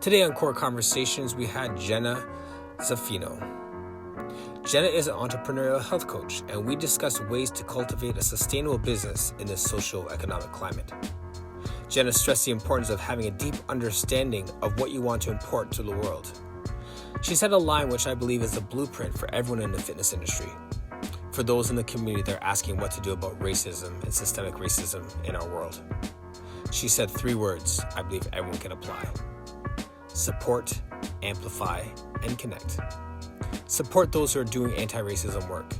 Today on Core Conversations, we had Jenna Zaffino. Jenna is an entrepreneurial health coach, and we discuss ways to cultivate a sustainable business in this socioeconomic climate. Jenna stressed the importance of having a deep understanding of what you want to import to the world. She said a line which I believe is a blueprint for everyone in the fitness industry. For those in the community that are asking what to do about racism and systemic racism in our world. She said 3 words I believe everyone can apply: support, amplify, and connect. Support those who are doing anti-racism work,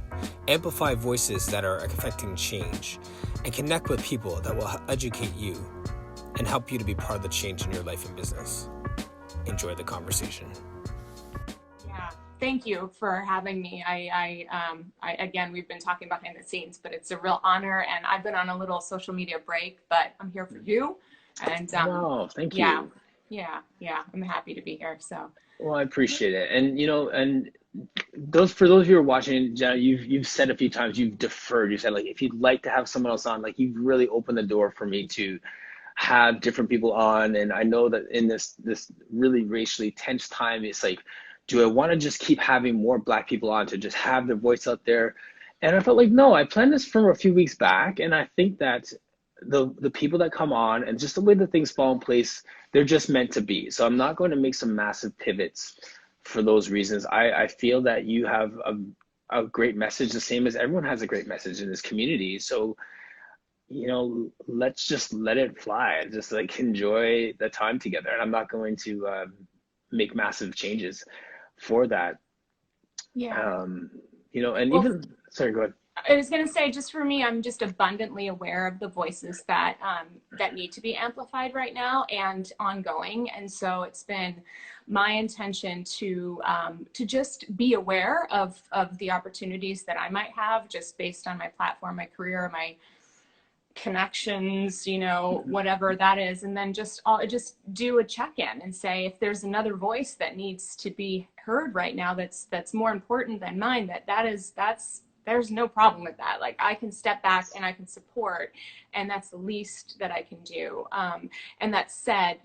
amplify voices that are affecting change, and connect with people that will educate you and help you to be part of the change in your life and business. Enjoy the conversation. Yeah, thank you for having me. I again, we've been talking behind the scenes, but it's a real honor, and I've been on a little social media break, but I'm here for you. And wow, thank you. Yeah, I'm happy to be here. So. Well, I appreciate it. And and for those of you who are watching, Jenna, you've said a few times, you've deferred. You said, like, if you'd like to have someone else on, like, you've really opened the door for me to have different people on. And I know that in this really racially tense time, it's like, do I want to just keep having more Black people on to just have their voice out there? And I felt like, no, I planned this from a few weeks back. And I think that the people that come on and just the way that things fall in place, they're just meant to be. So I'm not going to make some massive pivots for those reasons. I feel that you have a great message, the same as everyone has a great message in this community. So, let's just let it fly and just like enjoy the time together. And I'm not going to make massive changes for that. Yeah. Sorry, go ahead. I was going to say, just for me, I'm just abundantly aware of the voices that that need to be amplified right now and ongoing. And so it's been my intention to just be aware of the opportunities that I might have just based on my platform, my career, my connections, whatever that is. And then just do a check-in and say, if there's another voice that needs to be heard right now, that's more important than mine, there's no problem with that. Like, I can step back and I can support, and that's the least that I can do. And that said,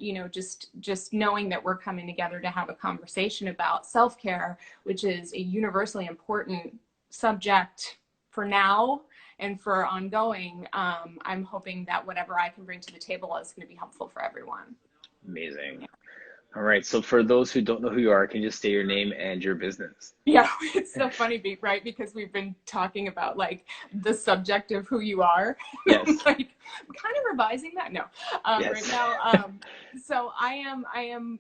just knowing that we're coming together to have a conversation about self-care, which is a universally important subject for now and for ongoing, I'm hoping that whatever I can bring to the table is going to be helpful for everyone. Amazing. Yeah. All right. So for those who don't know who you are, can you just state your name and your business? Yeah, it's so funny, right? Because we've been talking about like the subject of who you are. Yes. Like, I'm kind of revising that. No, yes. Right now. So I am,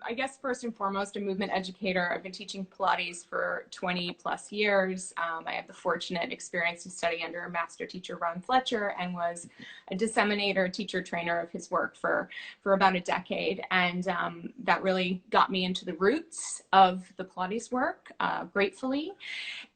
I guess, first and foremost, a movement educator. I've been teaching Pilates for 20 plus years. I have the fortunate experience to study under master teacher Ron Fletcher and was a disseminator, teacher, trainer of his work for about a decade. And that really got me into the roots of the Pilates work, gratefully.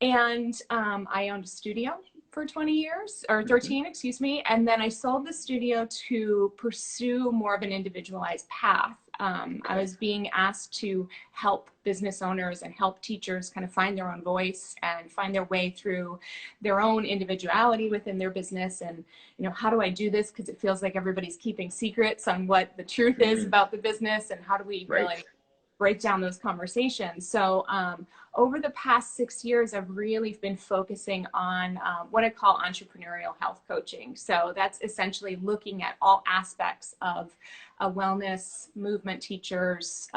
And I owned a studio for 20 years, or 13, excuse me. And then I sold the studio to pursue more of an individualized path. I was being asked to help business owners and help teachers kind of find their own voice and find their way through their own individuality within their business. And, how do I do this? Because it feels like everybody's keeping secrets on what the truth is about the business, and how do we really break down those conversations. So over the past 6 years, I've really been focusing on what I call entrepreneurial health coaching. So that's essentially looking at all aspects of a wellness movement teacher's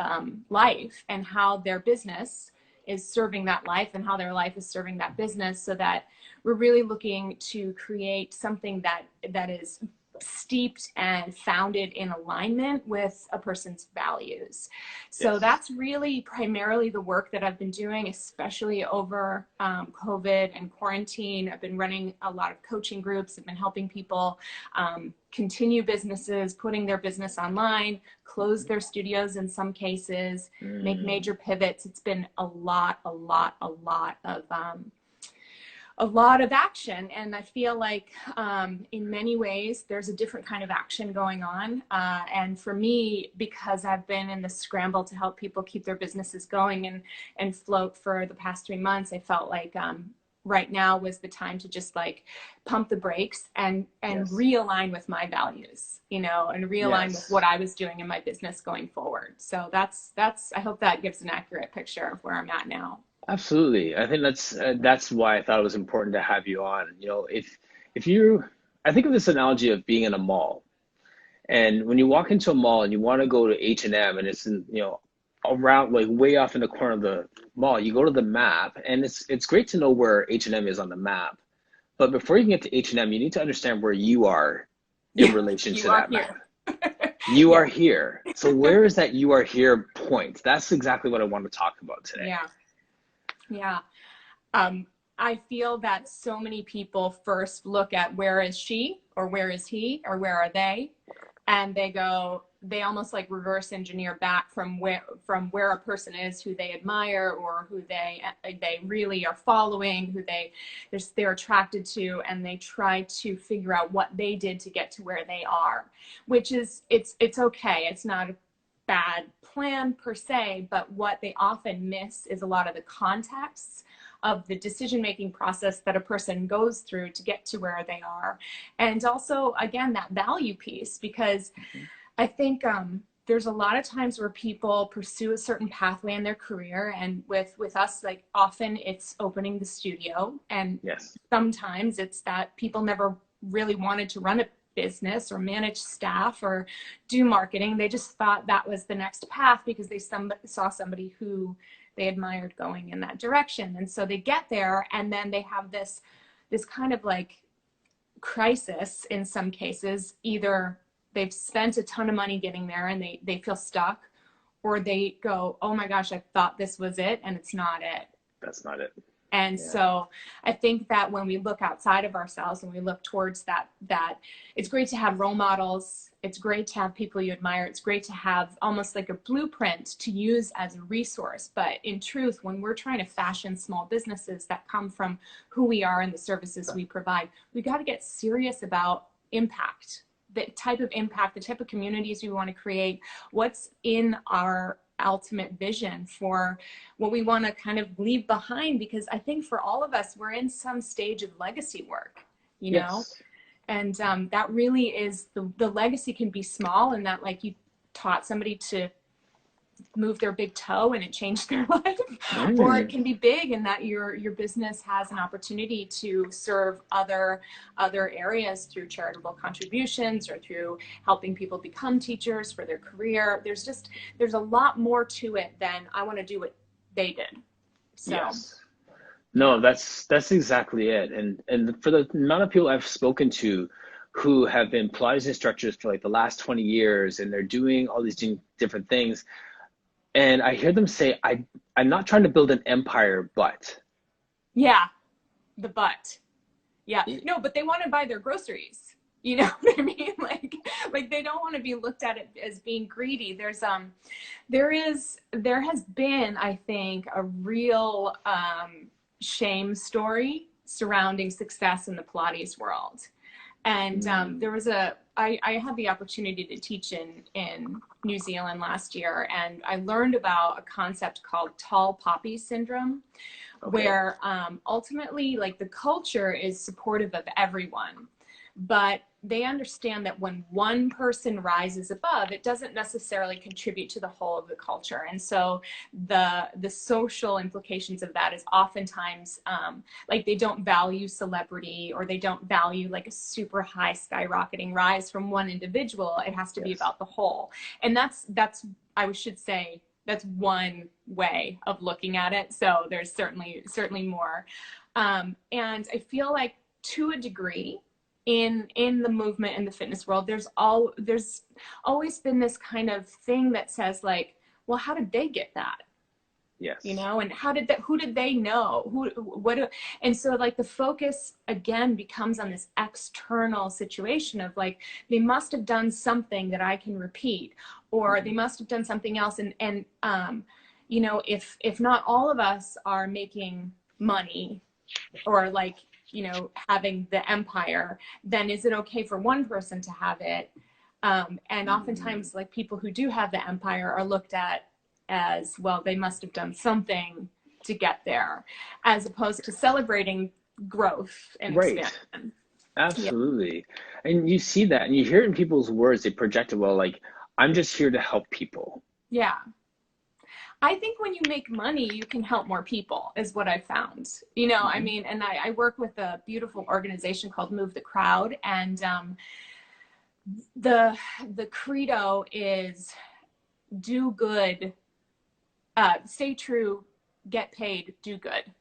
life and how their business is serving that life and how their life is serving that business, so that we're really looking to create something that is steeped and founded in alignment with a person's values. So that's really primarily the work that I've been doing, especially over COVID and quarantine. I've been running a lot of coaching groups. I've been helping people continue businesses, putting their business online, close their studios in some cases, make major pivots. It's been a lot of action. And I feel like in many ways, there's a different kind of action going on. And for me, because I've been in the scramble to help people keep their businesses going and float for the past 3 months, I felt like right now was the time to just like pump the brakes and Yes. realign with my values, you know, and realign with what I was doing in my business going forward. So that's, I hope that gives an accurate picture of where I'm at now. Absolutely. I think that's why I thought it was important to have you on. You know, if you, I think of this analogy of being in a mall, and when you walk into a mall and you want to go to H&M and it's in, you know, around like way off in the corner of the mall, you go to the map, and it's great to know where H&M is on the map. But before you can get to H&M, you need to understand where you are in relation to that map. You are here. So where is that you are here point? That's exactly what I want to talk about today. Yeah. I feel that so many people first look at where is she or where is he or where are they? And they almost like reverse engineer back from where a person is, who they admire or who they really are following, who they're attracted to, and they try to figure out what they did to get to where they are, which is, it's okay. It's not a bad plan per se, but what they often miss is a lot of the contexts of the decision-making process that a person goes through to get to where they are. And also, again, that value piece, because I think there's a lot of times where people pursue a certain pathway in their career, and with us, like often it's opening the studio, and sometimes it's that people never really wanted to run a business or manage staff or do marketing. They just thought that was the next path because they saw somebody who they admired going in that direction. And so they get there, and then they have this kind of like crisis in some cases. Either they've spent a ton of money getting there and they feel stuck, or they go, oh my gosh, I thought this was it, and it's not it. That's not it. And so I think that when we look outside of ourselves and we look towards that it's great to have role models. It's great to have people you admire. It's great to have almost like a blueprint to use as a resource. But in truth, when we're trying to fashion small businesses that come from who we are and the services we provide, we got to get serious about impact, the type of impact, the type of communities we want to create, what's in our ultimate vision for what we want to kind of leave behind. Because I think for all of us, we're in some stage of legacy work, you know, and that really is the legacy can be small, and that like you taught somebody to move their big toe and it changed their life, or it can be big in that your business has an opportunity to serve other areas through charitable contributions or through helping people become teachers for their career. There's a lot more to it than I want to do what they did. So no, that's exactly it. And for the amount of people I've spoken to who have been Pilates instructors for like the last 20 years, and they're doing all these different things, and I hear them say, I'm not trying to build an empire, but. Yeah, the but. Yeah, no, but they want to buy their groceries. You know what I mean? Like they don't want to be looked at it as being greedy. There has been, I think, a real shame story surrounding success in the Pilates world. And I had the opportunity to teach in New Zealand last year, and I learned about a concept called tall poppy syndrome, where ultimately, like, the culture is supportive of everyone, but they understand that when one person rises above, it doesn't necessarily contribute to the whole of the culture. And so the social implications of that is oftentimes like they don't value celebrity, or they don't value like a super high skyrocketing rise from one individual. It has to be about the whole. And that's I should say that's one way of looking at it. So there's certainly more. And I feel like to a degree, in the movement in the fitness world, there's always been this kind of thing that says like, well, how did they get that? Yes. You know, and who did they know? And so like the focus again becomes on this external situation of like, they must have done something that I can repeat, or they must have done something else. And you know, if not all of us are making money, or like, you know, having the empire, then is it okay for one person to have it? And oftentimes, like, people who do have the empire are looked at as, well, they must have done something to get there, as opposed to celebrating growth and Right. expansion. Absolutely. And you see that and you hear it in people's words, they project it well, like, I'm just here to help people. Yeah. I think when you make money, you can help more people, is what I found. You know, I mean, and I work with a beautiful organization called Move the Crowd, and the credo is do good, stay true, get paid, do good.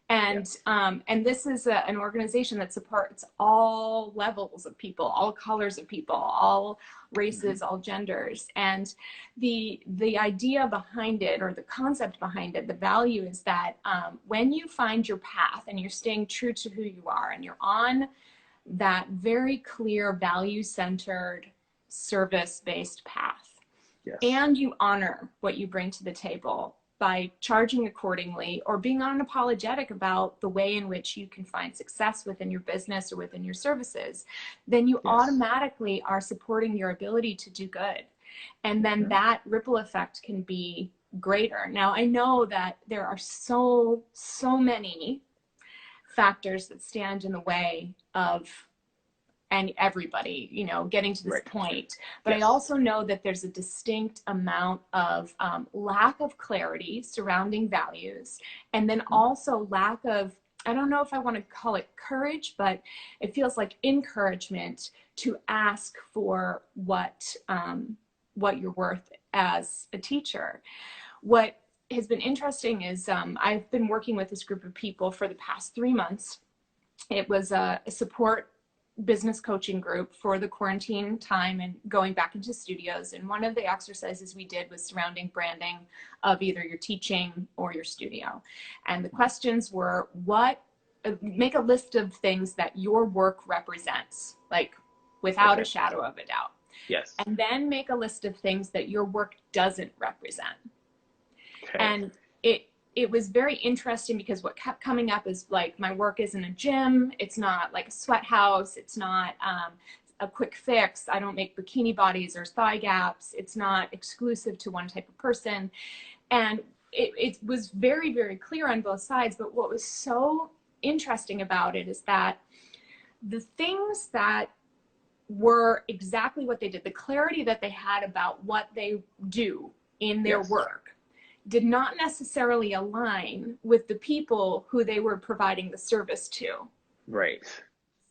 And this is an organization that supports all levels of people, all colors of people, all races, all genders. And the idea behind it, or the concept behind it, the value is that when you find your path and you're staying true to who you are, and you're on that very clear value-centered service-based path, and you honor what you bring to the table by charging accordingly, or being unapologetic about the way in which you can find success within your business or within your services, then you automatically are supporting your ability to do good. And then that ripple effect can be greater. Now, I know that there are so many factors that stand in the way of and everybody, you know, getting to this point. But I also know that there's a distinct amount of lack of clarity surrounding values, and then also lack of, I don't know if I want to call it courage, but it feels like encouragement to ask for what you're worth as a teacher. What has been interesting is I've been working with this group of people for the past 3 months. It was a support business coaching group for the quarantine time and going back into studios. And one of the exercises we did was surrounding branding of either your teaching or your studio. And the questions were, make a list of things that your work represents, like without a shadow of a doubt. Yes. And then make a list of things that your work doesn't represent. And it was very interesting because what kept coming up is like, my work isn't a gym. It's not like a sweat house. It's not a quick fix. I don't make bikini bodies or thigh gaps. It's not exclusive to one type of person. And it was very, very clear on both sides. But what was so interesting about it is that the things that were exactly what they did, the clarity that they had about what they do in their work, did not necessarily align with the people who they were providing the service to. Right.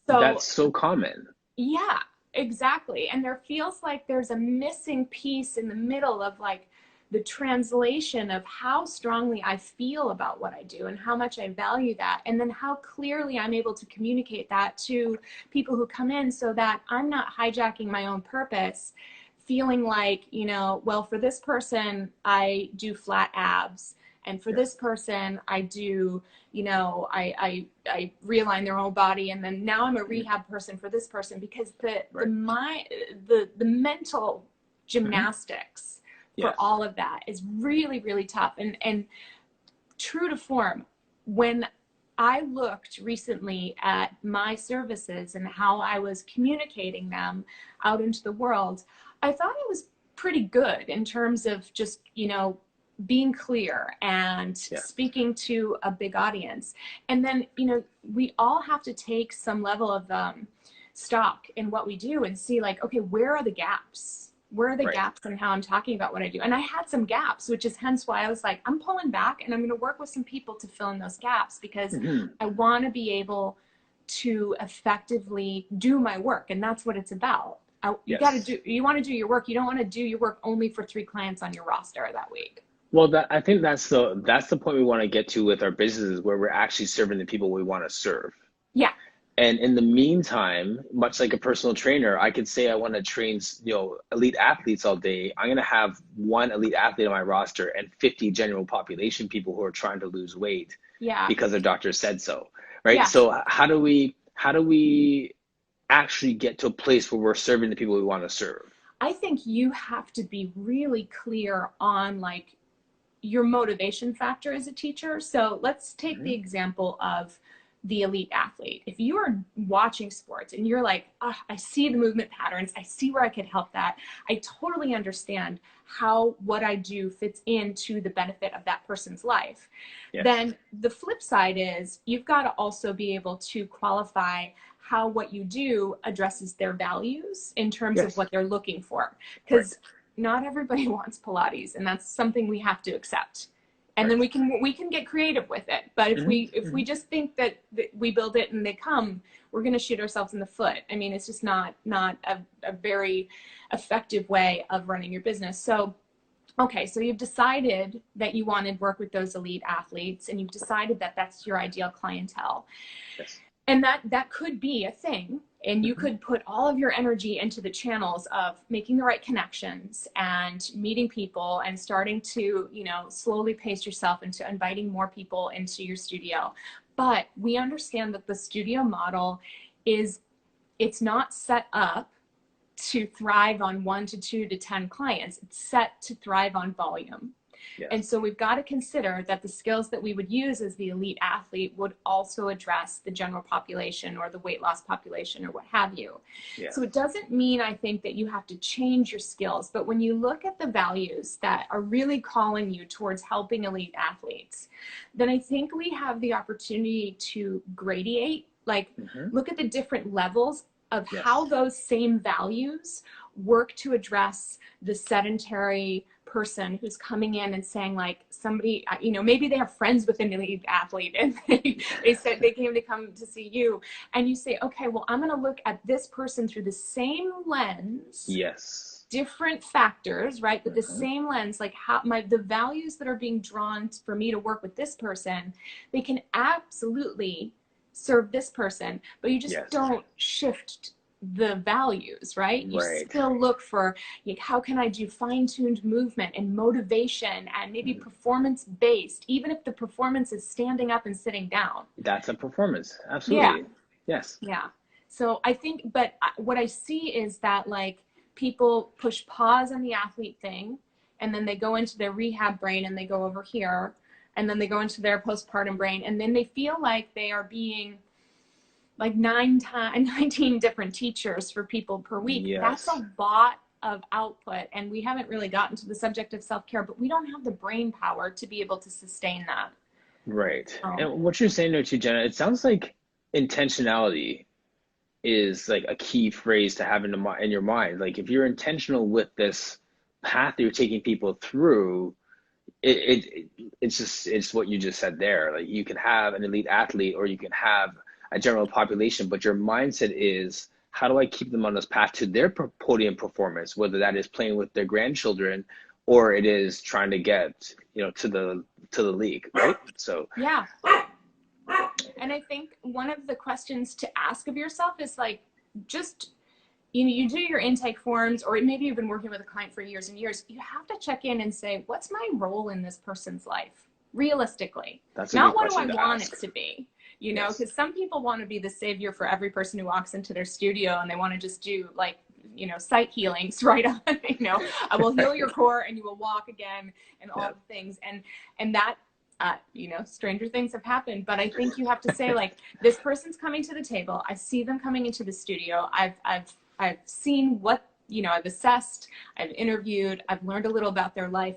So that's so common. Yeah, exactly. And there feels like there's a missing piece in the middle of like the translation of how strongly I feel about what I do and how much I value that. And then how clearly I'm able to communicate that to people who come in, so that I'm not hijacking my own purpose, feeling like, you know, well, for this person, I do flat abs. And for this person, I do, you know, I realign their whole body. And then now I'm a rehab person for this person, because the mental gymnastics for all of that is really, really tough. And true to form, when I looked recently at my services and how I was communicating them out into the world, I thought it was pretty good in terms of just, you know, being clear and speaking to a big audience. And then, you know, we all have to take some level of stock in what we do and see like, okay, where are the gaps? Where are the gaps in how I'm talking about what I do? And I had some gaps, which is hence why I was like, I'm pulling back and I'm going to work with some people to fill in those gaps, because I want to be able to effectively do my work. And that's what it's about. You want to do your work. You don't want to do your work only for 3 clients on your roster that week. Well, I think that's the point we want to get to with our businesses, where we're actually serving the people we want to serve. Yeah. And in the meantime, much like a personal trainer, I could say I want to train, you know, elite athletes all day. I'm going to have 1 elite athlete on my roster and 50 general population people who are trying to lose weight because their doctor said so, right? Yeah. So how do we actually get to a place where we're serving the people we want to serve? I think you have to be really clear on like your motivation factor as a teacher. So let's take the example of the elite athlete. If you are watching sports and you're like, oh, I see the movement patterns, I see where I could help that, I totally understand how what I do fits into the benefit of that person's life. Yes. Then the flip side is you've got to also be able to qualify how what you do addresses their values in terms of what they're looking for. Because not everybody wants Pilates, and that's something we have to accept. And then we can get creative with it. But if we just think that we build it and they come, we're going to shoot ourselves in the foot. I mean, it's just not a very effective way of running your business. So, okay, so you've decided that you want to work with those elite athletes, and you've decided that that's your ideal clientele. Yes. And that could be a thing. And you could put all of your energy into the channels of making the right connections and meeting people and starting to, you know, slowly pace yourself into inviting more people into your studio. But we understand that the studio model it's not set up to thrive on 1 to 2 to 10 clients. It's set to thrive on volume. Yes. And so we've got to consider that the skills that we would use as the elite athlete would also address the general population or the weight loss population or what have you. Yes. So it doesn't mean, I think, that you have to change your skills, but when you look at the values that are really calling you towards helping elite athletes, then I think we have the opportunity to gradiate, like look at the different levels of how those same values work to address the sedentary person who's coming in and saying, like, somebody, you know, maybe they have friends with an elite athlete and they said they came to come to see you, and you say, okay, well, I'm going to look at this person through the same lens. Yes. Different factors, right? But the same lens, like how the values that are being drawn for me to work with this person, they can absolutely serve this person, but you just don't shift the values, right? You still look for, like, how can I do fine-tuned movement and motivation and maybe performance-based, even if the performance is standing up and sitting down. That's a performance. Absolutely. Yeah. Yes. Yeah. So I think, but what I see is that, like, people push pause on the athlete thing, and then they go into their rehab brain and they go over here, and then they go into their postpartum brain, and then they feel like they are being like 19 different teachers for people per week. Yes. That's a lot of output, and we haven't really gotten to the subject of self-care, but we don't have the brain power to be able to sustain that. Right. And what you're saying there too, Jenna, it sounds like intentionality is like a key phrase to have in your mind. Like, if you're intentional with this path that you're taking people through, it's what you just said there. Like, you can have an elite athlete or you can have a general population, but your mindset is, how do I keep them on this path to their podium performance, whether that is playing with their grandchildren or it is trying to get, you know, to the league, right? So yeah. And I think one of the questions to ask of yourself is, like, just, you know, you do your intake forms, or maybe you've been working with a client for years and years, you have to check in and say, what's my role in this person's life realistically? That's not what do I want it to be. You know, because some people want to be the savior for every person who walks into their studio, and they want to just do, like, you know, sight healings right on, you know, I will heal your core and you will walk again and all the things. And that, you know, stranger things have happened, but I think you have to say, like, this person's coming to the table. I see them coming into the studio. I've seen what, you know, I've assessed, I've interviewed, I've learned a little about their life.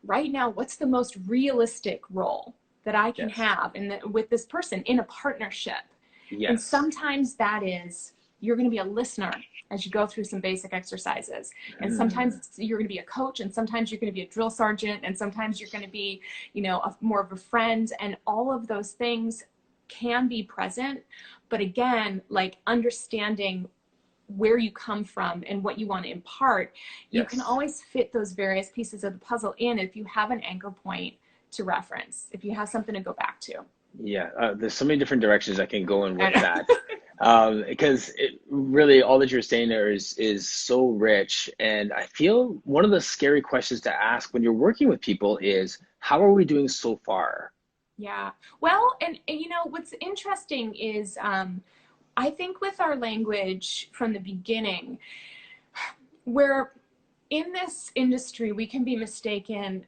Right now, what's the most realistic role that I can have with this person in a partnership? Yes. And sometimes that is, you're going to be a listener as you go through some basic exercises. And sometimes you're going to be a coach, and sometimes you're going to be a drill sergeant, and sometimes you're going to be, you know, more of a friend, and all of those things can be present. But again, like, understanding where you come from and what you want to impart, you can always fit those various pieces of the puzzle in if you have an anchor point to reference, if you have something to go back to. Yeah, there's so many different directions I can go in with that. Because it really, all that you're saying there is so rich. And I feel one of the scary questions to ask when you're working with people is, how are we doing so far? Yeah, well, and you know, what's interesting is, I think with our language from the beginning, where in this industry, we can be mistaken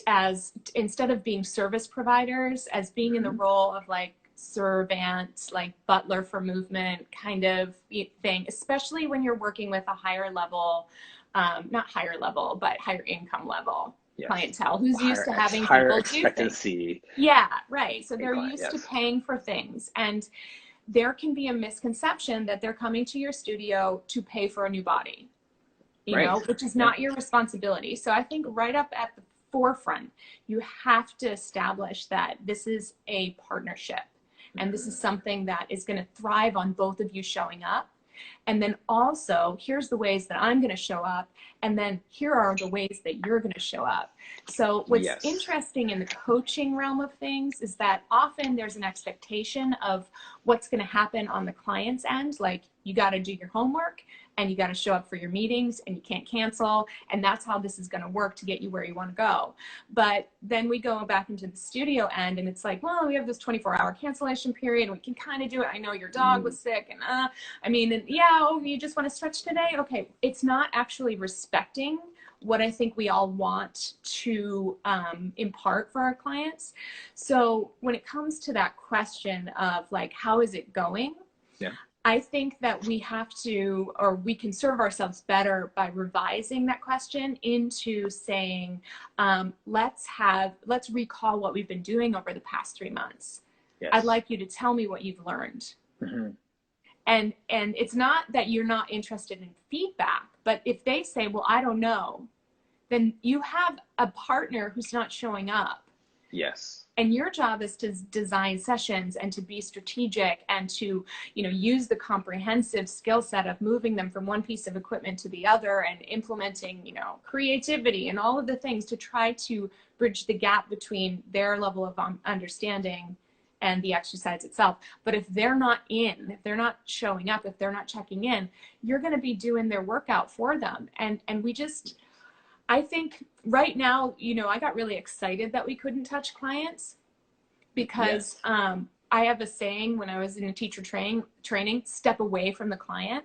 as, instead of being service providers, as being in the role of, like, servant, like butler for movement kind of thing, especially when you're working with a higher level, not higher level, but higher income level clientele who's used to having higher people do things. Yeah, right. So they're used to paying for things. And there can be a misconception that they're coming to your studio to pay for a new body, you know, which is not your responsibility. So I think right up at the forefront, you have to establish that this is a partnership and this is something that is going to thrive on both of you showing up. And then also, here's the ways that I'm going to show up. And then here are the ways that you're going to show up. So what's interesting in the coaching realm of things is that often there's an expectation of what's going to happen on the client's end. Like, you got to do your homework and you got to show up for your meetings and you can't cancel. And that's how this is going to work to get you where you want to go. But then we go back into the studio end and it's like, well, we have this 24-hour cancellation period. We can kind of do it. I know your dog was sick and I mean, and you just want to stretch today. Okay. It's not actually respecting what I think we all want to impart for our clients. So when it comes to that question of like, how is it going? Yeah. I think that we have to, or we can serve ourselves better by revising that question into saying, let's recall what we've been doing over the past 3 months. Yes. I'd like you to tell me what you've learned. And it's not that you're not interested in feedback, but if they say, well, I don't know, then you have a partner who's not showing up. Yes. And your job is to design sessions and to be strategic and to, use the comprehensive skill set of moving them from one piece of equipment to the other and implementing, creativity and all of the things to try to bridge the gap between their level of understanding and the exercise itself. But if they're not if they're not showing up, if they're not checking in, you're going to be doing their workout for them. And I think right now, I got really excited that we couldn't touch clients because I have a saying when I was in a teacher training, step away from the client.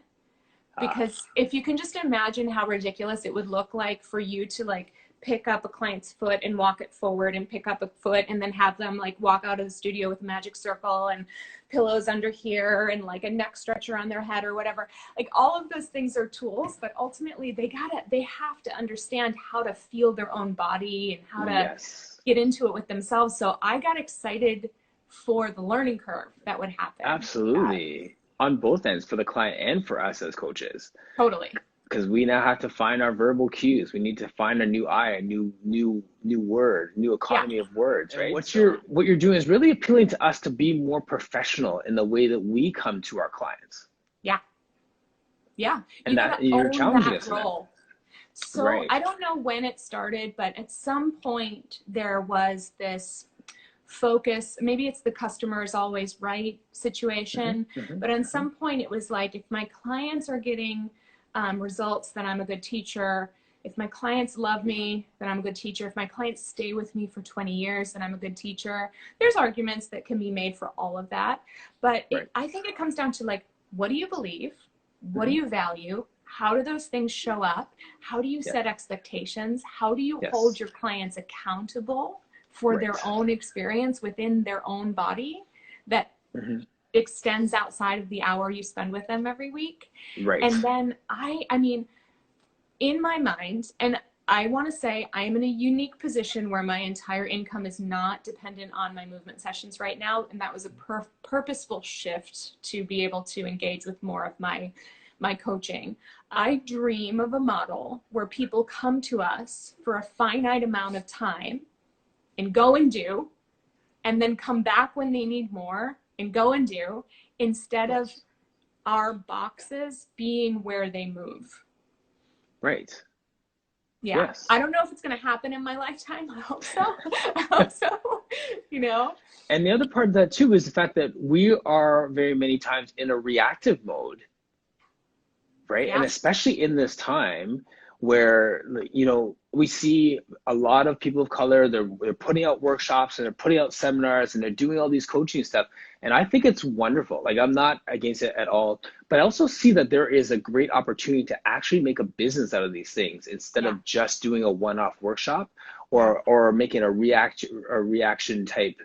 Because if you can just imagine how ridiculous it would look like for you to like pick up a client's foot and walk it forward and pick up a foot and then have them like walk out of the studio with a magic circle and pillows under here and like a neck stretcher on their head or whatever. Like all of those things are tools, but ultimately they have to understand how to feel their own body and how to get into it with themselves. So I got excited for the learning curve that would happen. Absolutely. On both ends, for the client and for us as coaches. Totally. Because we now have to find our verbal cues. We need to find a new a new word, new economy of words, right? What you're doing is really appealing to us to be more professional in the way that we come to our clients. And that you're challenging us in that. So I don't know when it started, but at some point there was this focus. Maybe it's the customer is always right situation, but at some point it was like, if my clients are getting results, then I'm a good teacher. If my clients love me, then I'm a good teacher. If my clients stay with me for 20 years, then I'm a good teacher. There's arguments that can be made for all of that. But I think it comes down to like, what do you believe? What do you value? How do those things show up? How do you set expectations? How do you hold your clients accountable for their own experience within their own body that extends outside of the hour you spend with them every week? And then I mean, in my mind, and I want to say I am in a unique position where my entire income is not dependent on my movement sessions right now. And that was a purposeful shift to be able to engage with more of my coaching. I dream of a model where people come to us for a finite amount of time and go and do, and then come back when they need more and go and do, instead of our boxes being where they move. I don't know if it's going to happen in my lifetime. I hope so. I hope so. And the other part of that too is the fact that we are very many times in a reactive mode, and especially in this time where we see a lot of people of color, they're putting out workshops and they're putting out seminars and they're doing all these coaching stuff. And I think it's wonderful. Like, I'm not against it at all, but I also see that there is a great opportunity to actually make a business out of these things instead of just doing a one-off workshop or making a reaction type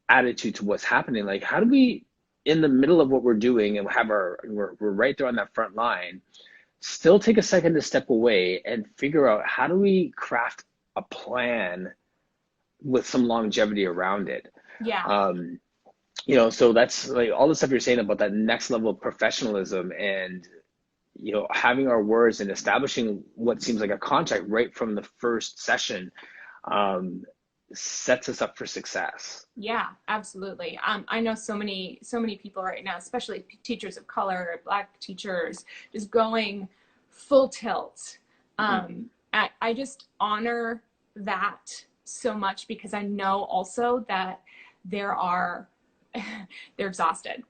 attitude to what's happening. Like, how do we, in the middle of what we're doing and we're right there on that front line, still take a second to step away and figure out how do we craft a plan with some longevity around it? Yeah. You know, so that's like all the stuff you're saying about that next level of professionalism and, you know, having our words and establishing what seems like a contract right from the first session, sets us up for success. Yeah, absolutely. I know so many people right now, especially teachers of color, Black teachers, just going full tilt. I just honor that so much because I know also that they're exhausted.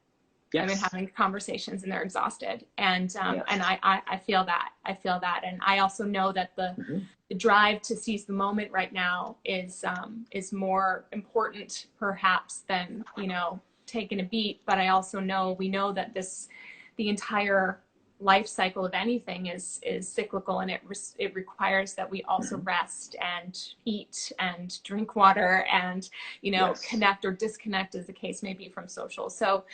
Yes. I've been having conversations and they're exhausted. And Yes. and I feel that. I feel that. And I also know that the drive to seize the moment right now is more important perhaps than, you know, taking a beat. But I also know, we know that the entire life cycle of anything is cyclical, and it requires that we also rest and eat and drink water and, you know, Yes. connect or disconnect as the case may be from social. So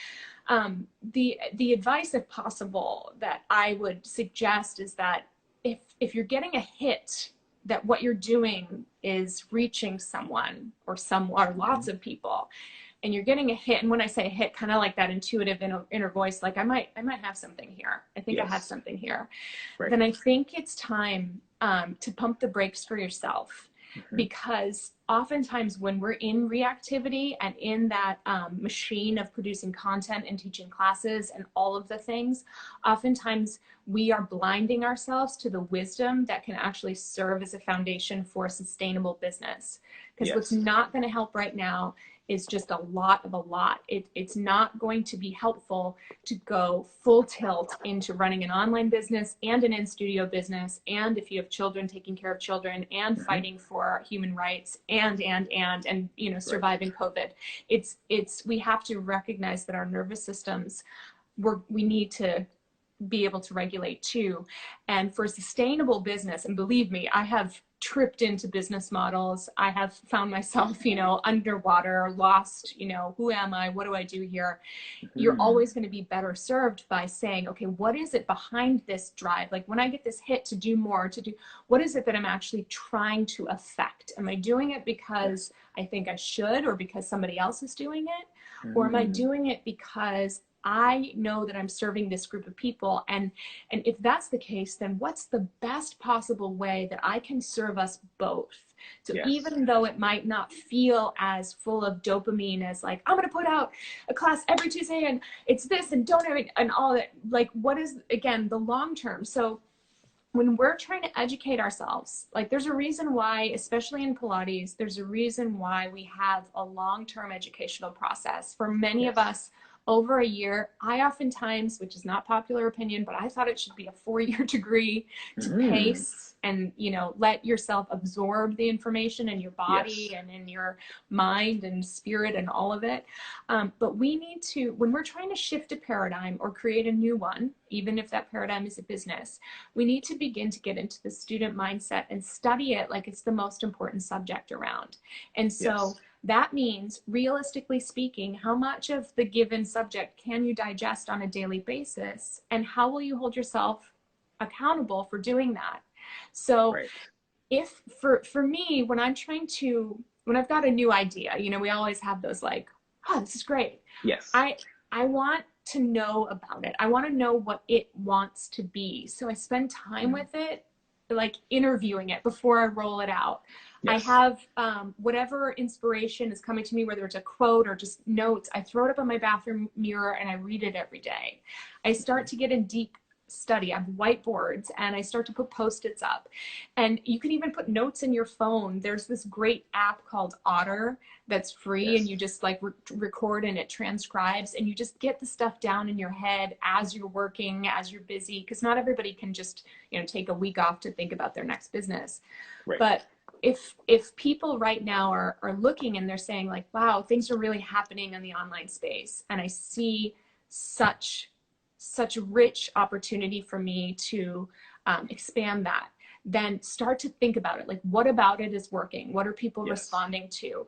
the advice, if possible, that I would suggest is that if you're getting a hit that what you're doing is reaching someone or lots of people, and you're getting a hit, and when I say a hit, kind of like that intuitive inner voice, like I might have something here. I think I have something here. Right. Then I think it's time to pump the brakes for yourself. Because oftentimes when we're in reactivity and in that machine of producing content and teaching classes and all of the things, oftentimes we are blinding ourselves to the wisdom that can actually serve as a foundation for a sustainable business. Because what's not going to help right now is just a lot. It's not going to be helpful to go full tilt into running an online business and an in-studio business, and if you have children, taking care of children, and fighting for human rights, and you know, surviving COVID. We have to recognize that our nervous systems, we need to be able to regulate too. And for sustainable business, and believe me, I have tripped into business models. I have found myself, you know, underwater, lost, you know, who am I? What do I do here? You're always going to be better served by saying, okay, what is it behind this drive? Like when I get this hit to do more, what is it that I'm actually trying to affect? Am I doing it because I think I should, or because somebody else is doing it? Or am I doing it because I know that I'm serving this group of people? And if that's the case, then what's the best possible way that I can serve us both? So even though it might not feel as full of dopamine as like, I'm going to put out a class every Tuesday and it's this and donate and all that, like what is, again, the long term? So when we're trying to educate ourselves, like there's a reason why, especially in Pilates, there's a reason why we have a long-term educational process. For many of us, over a year. I oftentimes, which is not popular opinion, but I thought it should be a 4-year degree to pace and, you know, let yourself absorb the information in your body and in your mind and spirit and all of it. But we need to, when we're trying to shift a paradigm or create a new one, even if that paradigm is a business, we need to begin to get into the student mindset and study it like it's the most important subject around. And so that means, realistically speaking, how much of the given subject can you digest on a daily basis, and how will you hold yourself accountable for doing that? So if for me, when I've got a new idea, you know, we always have those like, oh, this is great. I want to know about it. I want to know what it wants to be. So I spend time with it, like interviewing it before I roll it out. I have whatever inspiration is coming to me, whether it's a quote or just notes, I throw it up on my bathroom mirror and I read it every day. I start to get in deep study. I have whiteboards and I start to put Post-its up. And you can even put notes in your phone. There's this great app called Otter that's free, and you just like record and it transcribes, and you just get the stuff down in your head as you're working, as you're busy, because not everybody can just, you know, take a week off to think about their next business. But if people right now are looking and they're saying like, wow, things are really happening in the online space, and I see such rich opportunity for me to expand that, then start to think about it. Like, what about it is working? What are people responding to?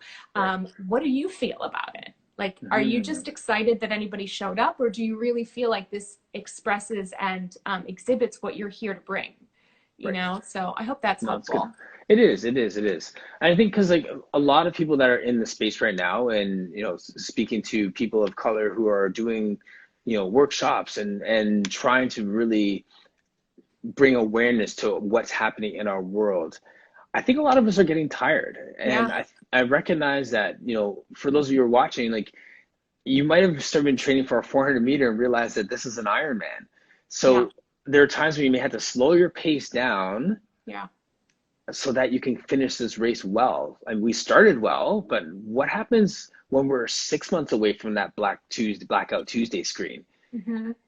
What do you feel about it? Like, are you just excited that anybody showed up, or do you really feel like this expresses and exhibits what you're here to bring? You know, so I hope that's helpful. It is. And I think because like a lot of people that are in the space right now, and, you know, speaking to people of color who are doing, you know, workshops and trying to really bring awareness to what's happening in our world, I think a lot of us are getting tired. And I recognize that, you know, for those of you who are watching, like, you might have started been training for a 400-meter and realized that this is an Ironman. So there are times when you may have to slow your pace down so that you can finish this race well. And we started well, but what happens when we're 6 months away from that Blackout Tuesday screen?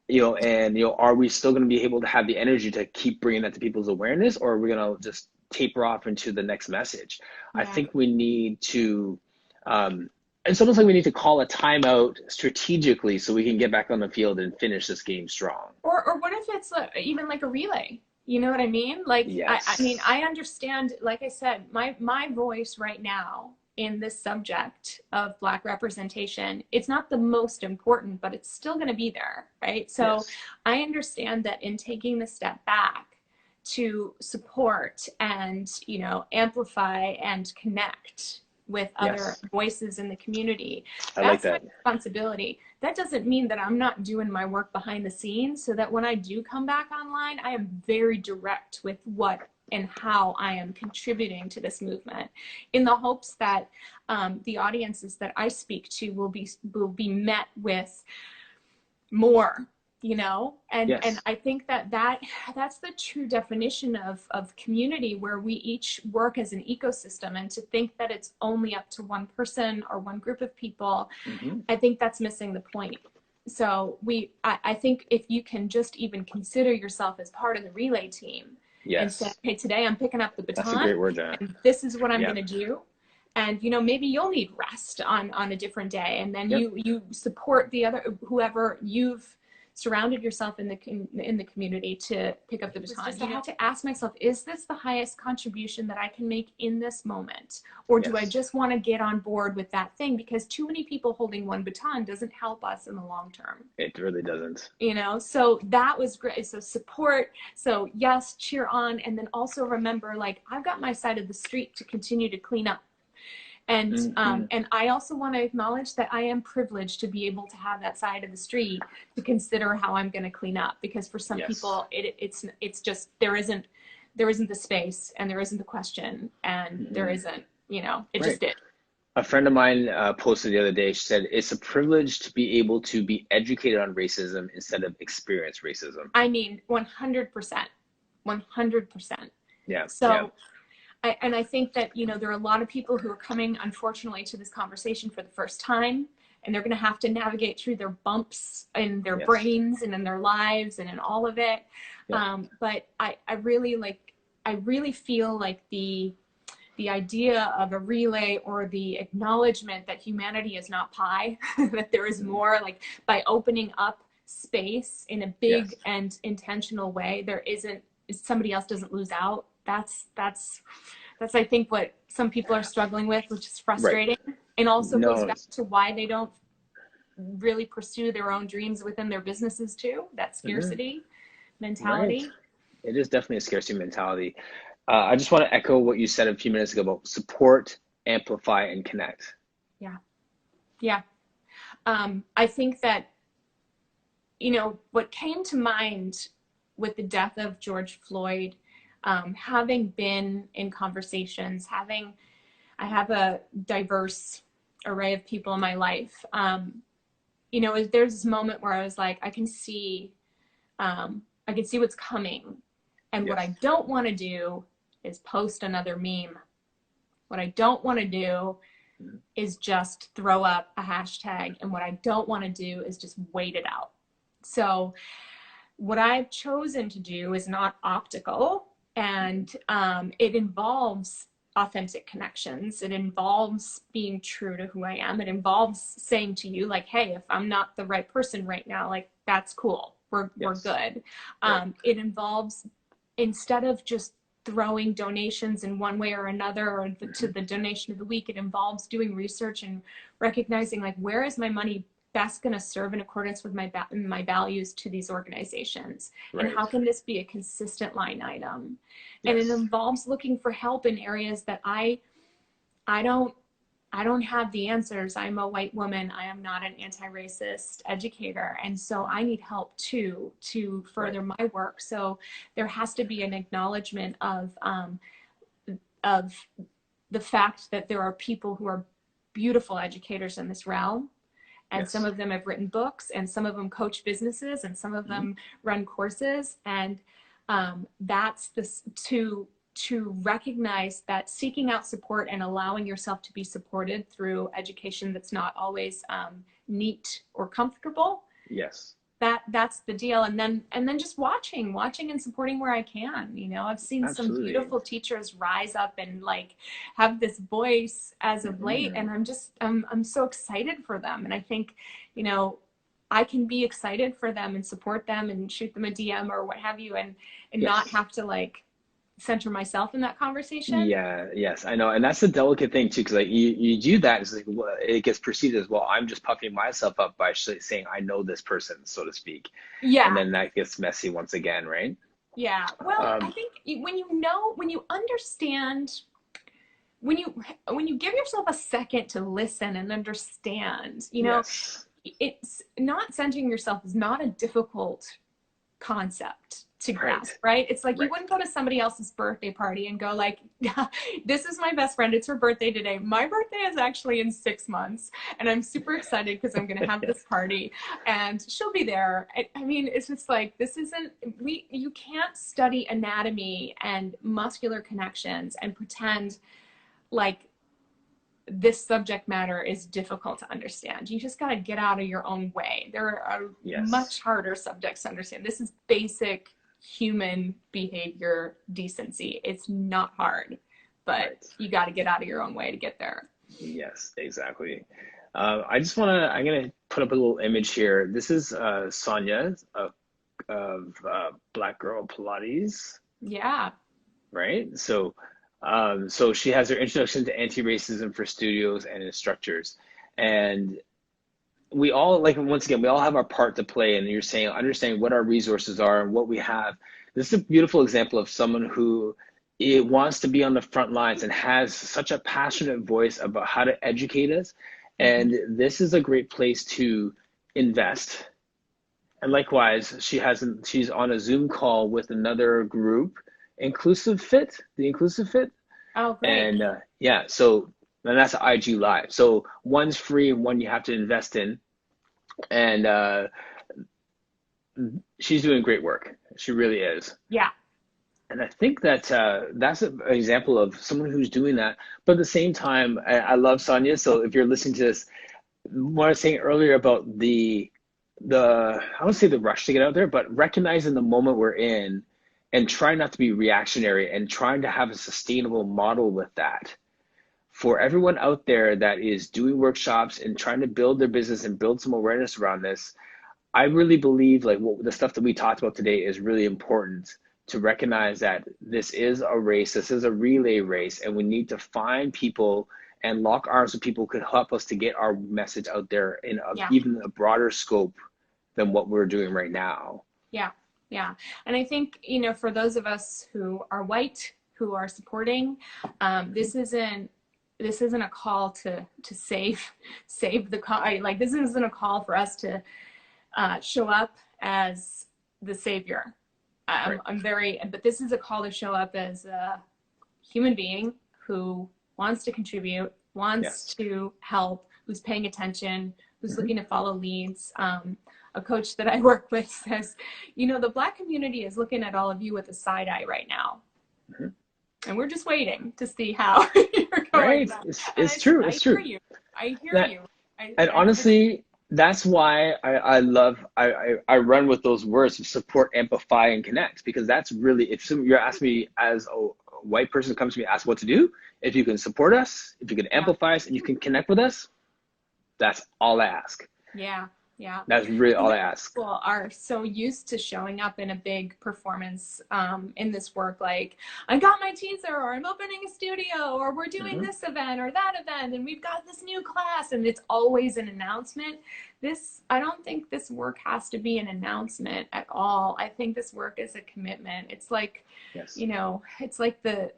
You know, and, you know, are we still going to be able to have the energy to keep bringing that to people's awareness, or are we going to just taper off into the next message? I think we need to, it's almost like we need to call a timeout strategically so we can get back on the field and finish this game strong. Or what if it's even like a relay? You know what I mean? Like, I mean, I understand, like I said, my voice right now in this subject of Black representation, it's not the most important, but it's still going to be there, right? So I understand that in taking the step back to support and, you know, amplify and connect with other voices in the community, that's my responsibility. That doesn't mean that I'm not doing my work behind the scenes, so that when I do come back online, I am very direct with what and how I am contributing to this movement, in the hopes that the audiences that I speak to will be met with more, you know, and I think that's the true definition of community, where we each work as an ecosystem. And to think that it's only up to one person or one group of people, I think that's missing the point. So I think if you can just even consider yourself as part of the relay team, and say, hey, today I'm picking up the baton. That's a great word, Jenna. And this is what I'm going to do. And, you know, maybe you'll need rest on a different day. And then you support the other, whoever you've surrounded yourself in the community to pick up the baton. I have to ask myself, is this the highest contribution that I can make in this moment? Or do I just want to get on board with that thing? Because too many people holding one baton doesn't help us in the long term. It really doesn't. You know, so that was great. So support. So yes, cheer on. And then also remember, like, I've got my side of the street to continue to clean up. And and I also want to acknowledge that I am privileged to be able to have that side of the street to consider how I'm going to clean up, because for some people it's just there isn't the space, and there isn't the question, and there isn't, you know, it just did. A friend of mine posted the other day. She said it's a privilege to be able to be educated on racism instead of experience racism. I mean, 100%, 100%. Yeah. So. And I think that, you know, there are a lot of people who are coming, unfortunately, to this conversation for the first time, and they're going to have to navigate through their bumps in their brains and in their lives and in all of it. But I really feel like the idea of a relay, or the acknowledgement that humanity is not pie, that there is more, like, by opening up space in a big and intentional way, somebody else doesn't lose out. That's I think what some people are struggling with, which is frustrating, and also goes back to why they don't really pursue their own dreams within their businesses too. That scarcity mentality. It is definitely a scarcity mentality. I just want to echo what you said a few minutes ago about support, amplify, and connect. Yeah. I think that, you know, what came to mind with the death of George Floyd, having been in conversations, I have a diverse array of people in my life. You know, there's this moment where I was like, I can see what's coming. And what I don't want to do is post another meme. What I don't want to do is just throw up a hashtag. And what I don't want to do is just wait it out. So what I've chosen to do is not optical. And it involves authentic connections. It involves being true to who I am. It involves saying to you, like, hey, if I'm not the right person right now, like, that's cool. We're good. It involves, instead of just throwing donations in one way or another, or to the donation of the week. It involves doing research and recognizing, like, where is my money best going to serve in accordance with my values to these organizations, Right. and how can this be a consistent line item? Yes. And it involves looking for help in areas that I don't have the answers. I'm a white woman. I am not an anti-racist educator. And so I need help too, to further Right. my work. So there has to be an acknowledgement of the fact that there are people who are beautiful educators in this realm. And Yes. some of them have written books, and some of them coach businesses, and some of them run courses. And that's this, to recognize that seeking out support and allowing yourself to be supported through education that's not always neat or comfortable. Yes. That's the deal. And then just watching and supporting where I can. You know, I've seen Absolutely. some beautiful teachers rise up and like have this voice as of late, and I'm so excited for them. And I think, you know, I can be excited for them and support them and shoot them a DM or what have you, and not have to like center myself in that conversation. Yeah, yes, I know. And that's the delicate thing too, because like you do that, it's like, well, it gets perceived as, well, I'm just puffing myself up by saying I know this person, so to speak. Yeah. And then that gets messy once again, right? Yeah. Well, I think when you understand, when you give yourself a second to listen and understand, you know, Yes. it's not centering yourself is not a difficult concept to grasp, right? It's like you wouldn't go to somebody else's birthday party and go like, this is my best friend, it's her birthday today. My birthday is actually in 6 months, and I'm super excited because I'm going to have this party and she'll be there. I mean, it's just like, this isn't, you can't study anatomy and muscular connections and pretend like this subject matter is difficult to understand. You just got to get out of your own way. There are much harder subjects to understand. This is basic human behavior decency. It's not hard, but you got to get out of your own way to get there. Yes, exactly. I'm going to put up a little image here. This is Sonia of Black Girl Pilates. Yeah. Right? So she has her introduction to anti-racism for studios and instructors. And we all, like, once again, we all have our part to play. And you're saying, understanding what our resources are and what we have. This is a beautiful example of someone who wants to be on the front lines and has such a passionate voice about how to educate us. And this is a great place to invest. And likewise, she's on a Zoom call with another group, the Inclusive Fit. Oh, great. And and that's IG Live. So one's free and one you have to invest in. And she's doing great work. She really is. Yeah. And I think that that's an example of someone who's doing that. But at the same time, I love Sonia. So if you're listening to this, what I was saying earlier about I won't say the rush to get out there, but recognizing the moment we're in and trying not to be reactionary and trying to have a sustainable model with that. For everyone out there that is doing workshops and trying to build their business and build some awareness around this, I really believe like the stuff that we talked about today is really important to recognize that this is a race, this is a relay race, and we need to find people and lock arms with people who could help us to get our message out there in even a broader scope than what we're doing right now. Yeah. Yeah. And I think, you know, for those of us who are white, who are supporting, this isn't a call to save the cause. Like, this isn't a call for us to show up as the savior. But this is a call to show up as a human being who wants to contribute, wants to help, who's paying attention, who's looking to follow leads. A coach that I work with says, you know, the Black community is looking at all of you with a side eye right now. And we're just waiting to see how you're going. Right. It's true. It's true. I hear you. And honestly, that's why I run with those words of support, amplify, and connect, because that's really, if you're asking me as a white person who comes to me, ask what to do, if you can support us, if you can amplify us, and you can connect with us, that's all I ask. Yeah. Yeah. That's really all I ask. People are so used to showing up in a big performance in this work, like, I got my teaser, or I'm opening a studio, or we're doing this event or that event, and we've got this new class, and it's always an announcement. I don't think this work has to be an announcement at all. I think this work is a commitment. It's like, you know, it's like the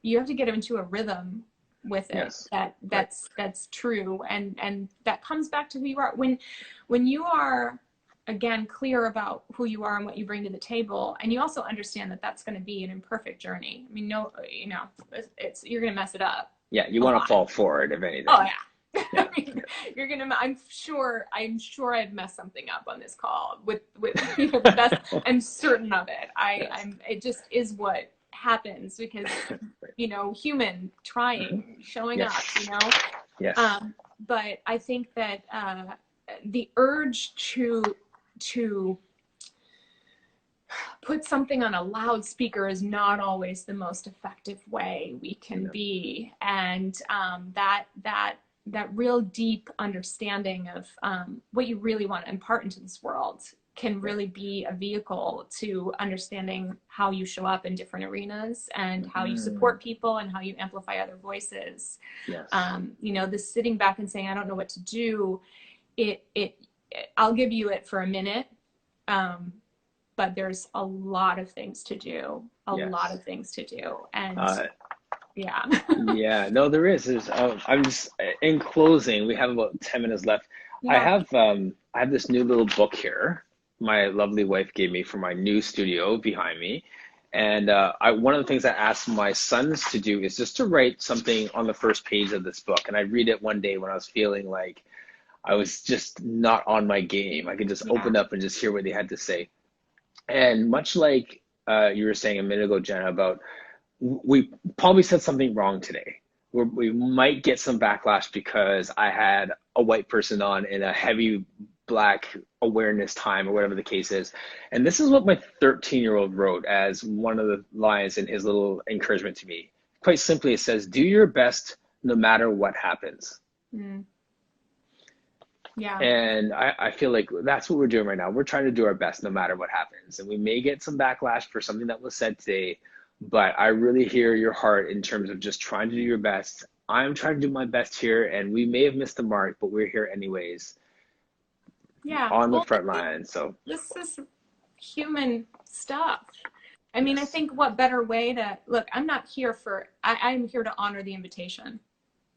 you have to get into a rhythm with it, that's true, and that comes back to who you are when you are, again, clear about who you are and what you bring to the table, and you also understand that that's going to be an imperfect journey. I mean, no, you know, you're going to mess it up. Yeah, you want to fall forward, if anything. Oh yeah. I mean, you're gonna. I'm sure I'd mess something up on this call with you know, the best. I'm certain of it. It just is what happens, because you know, human trying, showing up, you know. But I think that the urge to put something on a loudspeaker is not always the most effective way we can be, and that real deep understanding of what you really want to impart into this world can really be a vehicle to understanding how you show up in different arenas, and how you support people, and how you amplify other voices. You know, this sitting back and saying, I don't know what to do, I'll give you it for a minute, but there's a lot of things to do, lot of things to do, and yeah, no, there is. I'm just, in closing, we have about 10 minutes left. I have this new little book here my lovely wife gave me for my new studio behind me. And one of the things I asked my sons to do is just to write something on the first page of this book. And I read it one day when I was feeling like I was just not on my game. I could just open up and just hear what they had to say. And much like you were saying a minute ago, Jenna, about we probably said something wrong today. We might get some backlash because I had a white person on in a heavy Black awareness time, or whatever the case is. And this is what my 13-year-old wrote as one of the lines in his little encouragement to me. Quite simply, it says, do your best no matter what happens. Yeah. And I feel like that's what we're doing right now. We're trying to do our best no matter what happens. And we may get some backlash for something that was said today, but I really hear your heart in terms of just trying to do your best. I'm trying to do my best here, and we may have missed the mark, but we're here anyways. On the front line. So this is human stuff. I mean, I think what better way to look, I'm not here for, I'm here to honor the invitation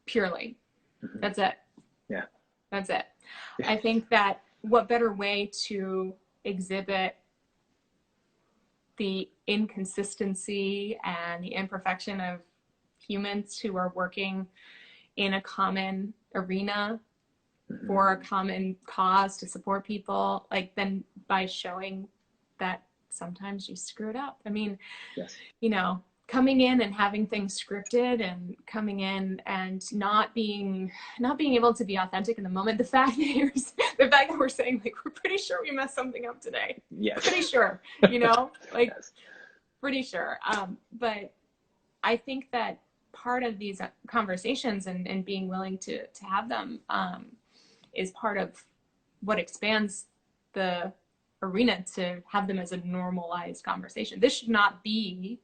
purely. That's it. Yeah. That's it. Yeah. I think that what better way to exhibit the inconsistency and the imperfection of humans who are working in a common arena for a common cause to support people, like, then by showing that sometimes you screw it up. I mean, you know, coming in and having things scripted, and coming in and not being able to be authentic in the moment. The fact that we're saying, like, we're pretty sure we messed something up today. Pretty sure, you know, like, pretty sure. But I think that part of these conversations and being willing to have them is part of what expands the arena to have them as a normalized conversation. This should not be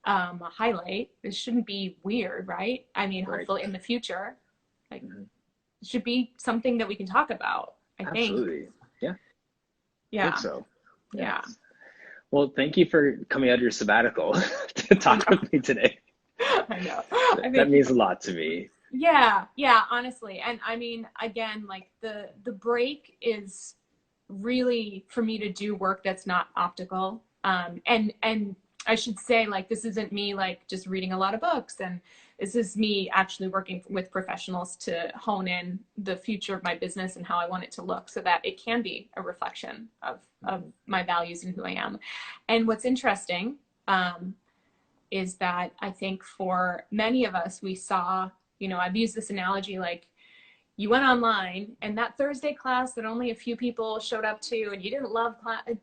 a highlight. This shouldn't be weird, right? I mean, hopefully in the future, like, it should be something that we can talk about, I think. Absolutely. Yeah. Yeah. I think so. Yeah. Well, thank you for coming out of your sabbatical to talk with me today. I know. That means a lot to me. Yeah, honestly. And I mean, again, like, the break is really for me to do work that's not optical. And I should say, like, this isn't me, like, just reading a lot of books, and this is me actually working with professionals to hone in the future of my business and how I want it to look, so that it can be a reflection of my values and who I am. And what's interesting is that I think for many of us, we saw, you know, I've used this analogy, like, you went online, and that Thursday class that only a few people showed up to, and you didn't love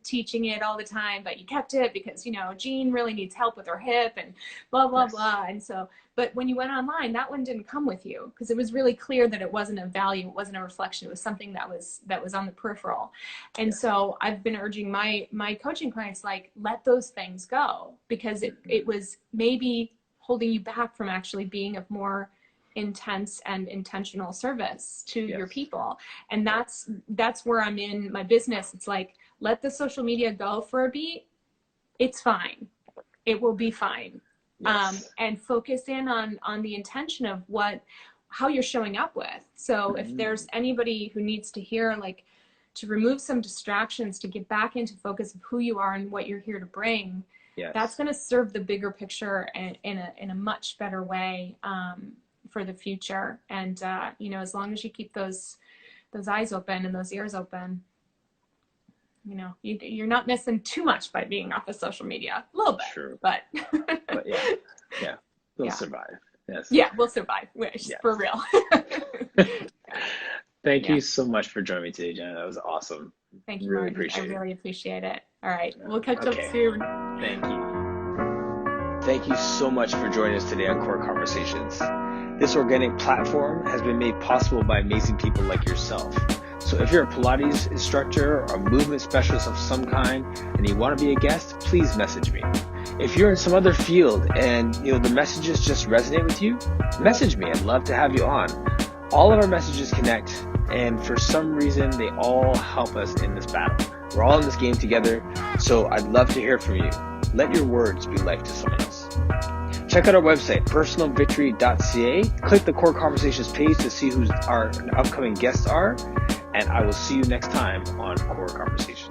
teaching it all the time, but you kept it because, you know, Jean really needs help with her hip and blah, blah, blah. And so, but when you went online, that one didn't come with you because it was really clear that it wasn't a value, it wasn't a reflection, it was something that was on the peripheral. And so I've been urging my coaching clients, like, let those things go, because it was maybe holding you back from actually being of more intense and intentional service to your people. And that's where I'm in my business. It's like, let the social media go for a beat. It's fine. It will be fine. And focus in on the intention of how you're showing up with. So if there's anybody who needs to hear, like, to remove some distractions, to get back into focus of who you are and what you're here to bring, that's going to serve the bigger picture in a much better way for the future. And you know, as long as you keep those eyes open and those ears open, you know, you're not missing too much by being off of social media. A little bit, but we'll survive. We'll survive. For real. Thank you so much for joining me today, Jenna. That was awesome. Thank you, really Martin. appreciate it. I really appreciate it. All right, we'll catch up soon. Thank you. Thank you so much for joining us today on Core Conversations. This organic platform has been made possible by amazing people like yourself. So if you're a Pilates instructor or a movement specialist of some kind and you want to be a guest, please message me. If you're in some other field and, you know, the messages just resonate with you, message me. I'd love to have you on. All of our messages connect, and for some reason, they all help us in this battle. We're all in this game together, so I'd love to hear from you. Let your words be life to someone else. Check out our website, personalvictory.ca. Click the Core Conversations page to see who our upcoming guests are, and I will see you next time on Core Conversations.